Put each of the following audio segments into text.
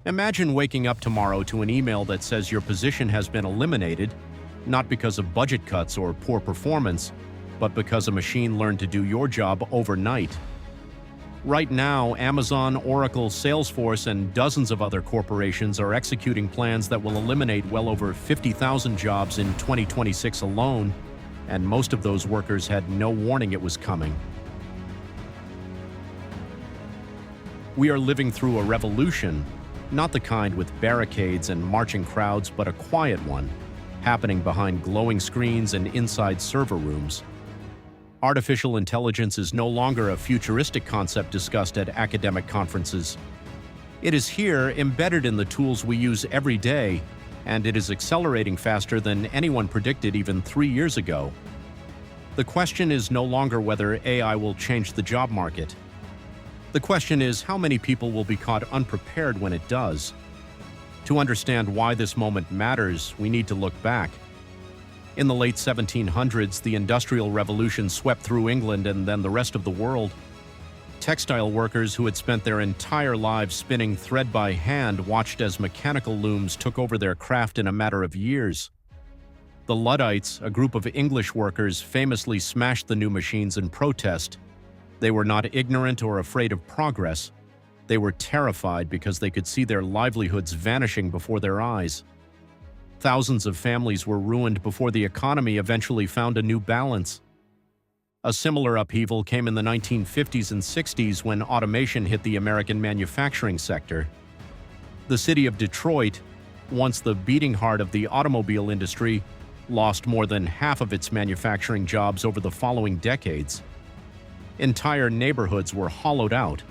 Imagine waking up tomorrow to an email that says your position has been eliminated, not because of budget cuts or poor performance, but because a machine learned to do your job overnight. Right now, Amazon, Oracle, Salesforce, and dozens of other corporations are executing plans that will eliminate well over 50,000 jobs in 2026 alone, and most of those workers had no warning it was coming. We are living through a revolution, not the kind with barricades and marching crowds, but a quiet one, happening behind glowing screens and inside server rooms. Artificial intelligence is no longer a futuristic concept discussed at academic conferences. It is here, embedded in the tools we use every day, and it is accelerating faster than anyone predicted even 3 years ago. The question is no longer whether AI will change the job market. The question is how many people will be caught unprepared when it does. To understand why this moment matters, we need to look back. In the late 1700s, the Industrial Revolution swept through England and then the rest of the world. Textile workers who had spent their entire lives spinning thread by hand watched as mechanical looms took over their craft in a matter of years. The Luddites, a group of English workers, famously smashed the new machines in protest. They were not ignorant or afraid of progress. They were terrified because they could see their livelihoods vanishing before their eyes. Thousands of families were ruined before the economy eventually found a new balance. A similar upheaval came in the 1950s and 60s when automation hit the American manufacturing sector. The city of Detroit, once the beating heart of the automobile industry, lost more than half of its manufacturing jobs over the following decades. Entire neighborhoods were hollowed out.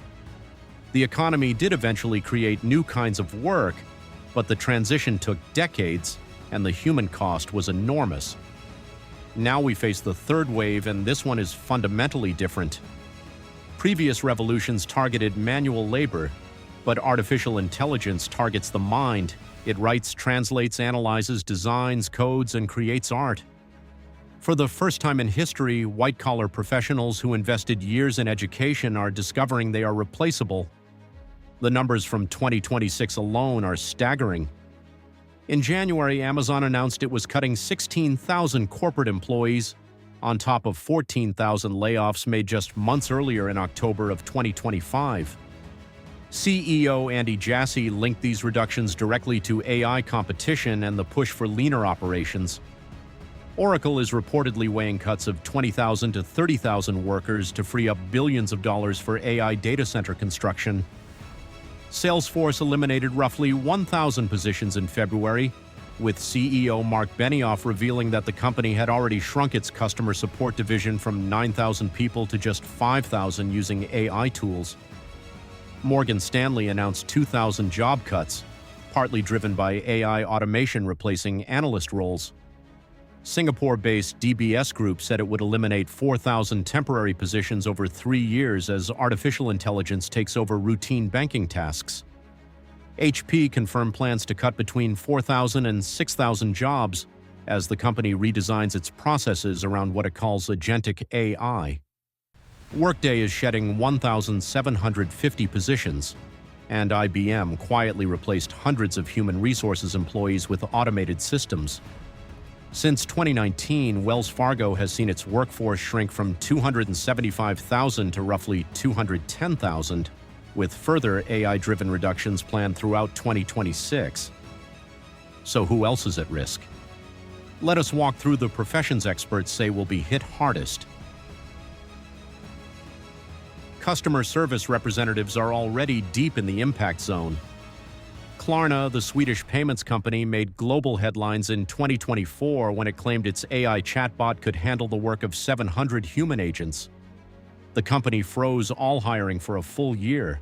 The economy did eventually create new kinds of work, but the transition took decades, and the human cost was enormous. Now we face the third wave, and this one is fundamentally different. Previous revolutions targeted manual labor, but artificial intelligence targets the mind. It writes, translates, analyzes, designs, codes, and creates art. For the first time in history, white-collar professionals who invested years in education are discovering they are replaceable. The numbers from 2026 alone are staggering. In January, Amazon announced it was cutting 16,000 corporate employees, on top of 14,000 layoffs made just months earlier in October of 2025. CEO Andy Jassy linked these reductions directly to AI competition and the push for leaner operations. Oracle is reportedly weighing cuts of 20,000 to 30,000 workers to free up billions of dollars for AI data center construction. Salesforce eliminated roughly 1,000 positions in February, with CEO Mark Benioff revealing that the company had already shrunk its customer support division from 9,000 people to just 5,000 using AI tools. Morgan Stanley announced 2,000 job cuts, partly driven by AI automation replacing analyst roles. Singapore-based DBS Group said it would eliminate 4,000 temporary positions over 3 years as artificial intelligence takes over routine banking tasks. HP confirmed plans to cut between 4,000 and 6,000 jobs as the company redesigns its processes around what it calls agentic AI. Workday is shedding 1,750 positions, and IBM quietly replaced hundreds of human resources employees with automated systems. Since 2019, Wells Fargo has seen its workforce shrink from 275,000 to roughly 210,000, with further AI-driven reductions planned throughout 2026. So who else is at risk? Let us walk through the professions experts say will be hit hardest. Customer service representatives are already deep in the impact zone. Klarna, the Swedish payments company, made global headlines in 2024 when it claimed its AI chatbot could handle the work of 700 human agents. The company froze all hiring for a full year.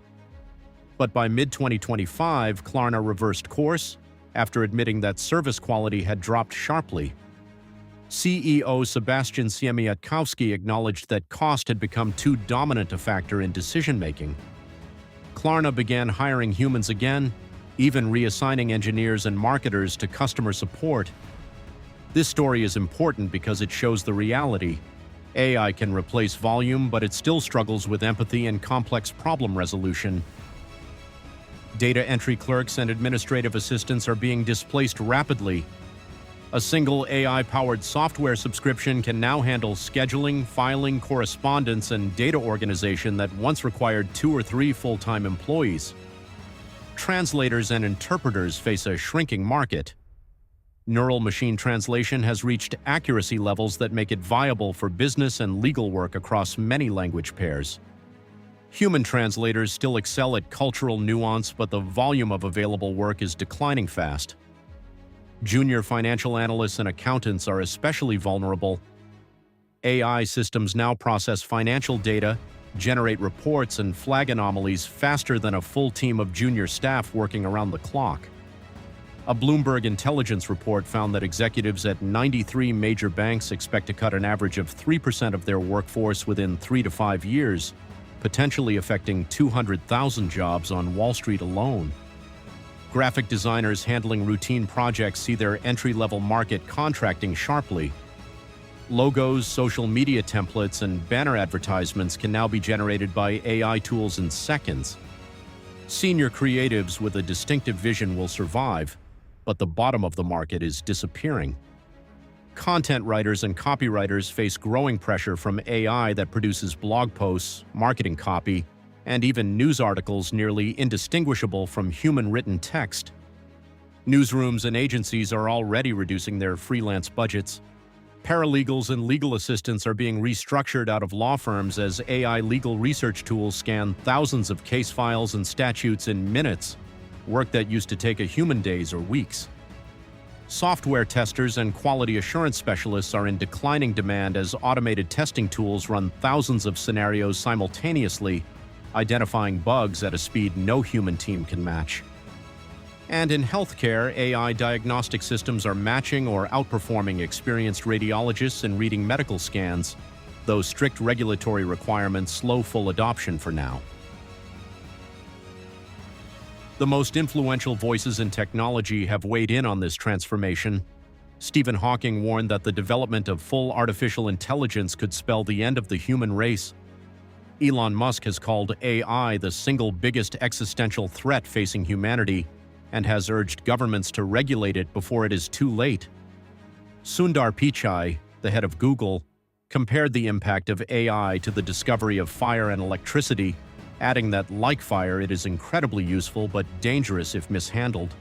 But by mid-2025, Klarna reversed course after admitting that service quality had dropped sharply. CEO Sebastian Siemiatkowski acknowledged that cost had become too dominant a factor in decision-making. Klarna began hiring humans again, even reassigning engineers and marketers to customer support. This story is important because it shows the reality. AI can replace volume, but it still struggles with empathy and complex problem resolution. Data entry clerks and administrative assistants are being displaced rapidly. A single AI-powered software subscription can now handle scheduling, filing, correspondence, and data organization that once required 2 or 3 full-time employees. Translators and interpreters face a shrinking market. Neural machine translation has reached accuracy levels that make it viable for business and legal work across many language pairs. Human translators still excel at cultural nuance, but the volume of available work is declining fast. Junior financial analysts and accountants are especially vulnerable. AI systems now process financial data, generate reports, and flag anomalies faster than a full team of junior staff working around the clock. A Bloomberg intelligence report found that executives at 93 major banks expect to cut an average of 3% of their workforce within 3 to 5 years, potentially affecting 200,000 jobs on Wall Street alone. Graphic designers handling routine projects see their entry-level market contracting sharply. Logos, social media templates, and banner advertisements can now be generated by AI tools in seconds. Senior creatives with a distinctive vision will survive, but the bottom of the market is disappearing. Content writers and copywriters face growing pressure from AI that produces blog posts, marketing copy, and even news articles nearly indistinguishable from human-written text. Newsrooms and agencies are already reducing their freelance budgets. Paralegals and legal assistants are being restructured out of law firms as AI legal research tools scan thousands of case files and statutes in minutes, work that used to take a human days or weeks. Software testers and quality assurance specialists are in declining demand as automated testing tools run thousands of scenarios simultaneously, identifying bugs at a speed no human team can match. And in healthcare, AI diagnostic systems are matching or outperforming experienced radiologists in reading medical scans, though strict regulatory requirements slow full adoption for now. The most influential voices in technology have weighed in on this transformation. Stephen Hawking warned that the development of full artificial intelligence could spell the end of the human race. Elon Musk has called AI the single biggest existential threat facing humanity and has urged governments to regulate it before it is too late. Sundar Pichai, the head of Google, compared the impact of AI to the discovery of fire and electricity, adding that, like fire, it is incredibly useful but dangerous if mishandled.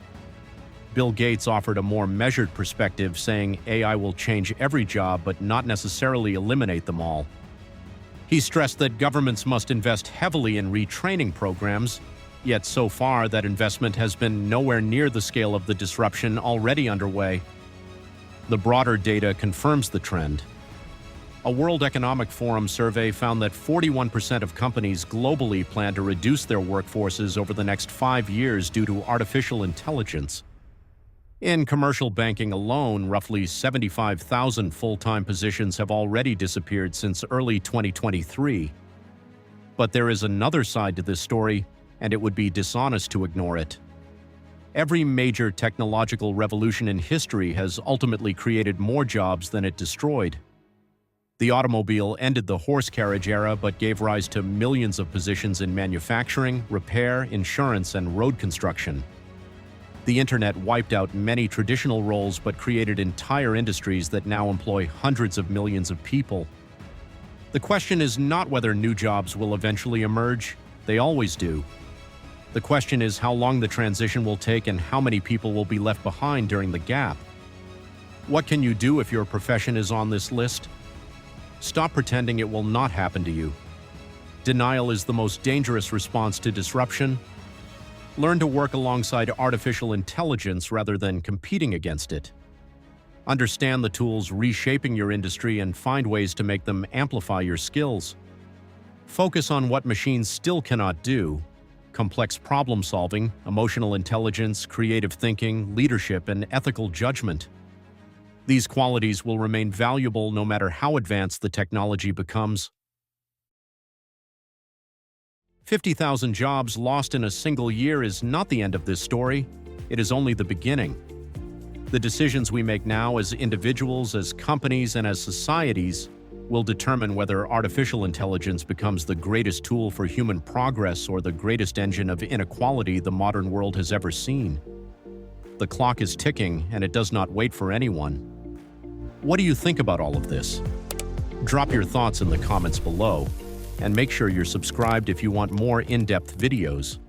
Bill Gates offered a more measured perspective, saying AI will change every job but not necessarily eliminate them all. He stressed that governments must invest heavily in retraining programs, yet so far that investment has been nowhere near the scale of the disruption already underway. The broader data confirms the trend. A World Economic Forum survey found that 41% of companies globally plan to reduce their workforces over the next 5 years due to artificial intelligence. In commercial banking alone, roughly 75,000 full-time positions have already disappeared since early 2023. But there is another side to this story, and it would be dishonest to ignore it. Every major technological revolution in history has ultimately created more jobs than it destroyed. The automobile ended the horse carriage era but gave rise to millions of positions in manufacturing, repair, insurance, and road construction. The internet wiped out many traditional roles but created entire industries that now employ hundreds of millions of people. The question is not whether new jobs will eventually emerge. They always do. The question is how long the transition will take and how many people will be left behind during the gap. What can you do if your profession is on this list? Stop pretending it will not happen to you. Denial is the most dangerous response to disruption. Learn to work alongside artificial intelligence rather than competing against it. Understand the tools reshaping your industry and find ways to make them amplify your skills. Focus on what machines still cannot do: complex problem solving, emotional intelligence, creative thinking, leadership, and ethical judgment. These qualities will remain valuable no matter how advanced the technology becomes. 50,000 jobs lost in a single year is not the end of this story. It is only the beginning. The decisions we make now as individuals, as companies, and as societies will determine whether artificial intelligence becomes the greatest tool for human progress or the greatest engine of inequality the modern world has ever seen. The clock is ticking, and it does not wait for anyone. What do you think about all of this? Drop your thoughts in the comments below, and make sure you're subscribed if you want more in-depth videos.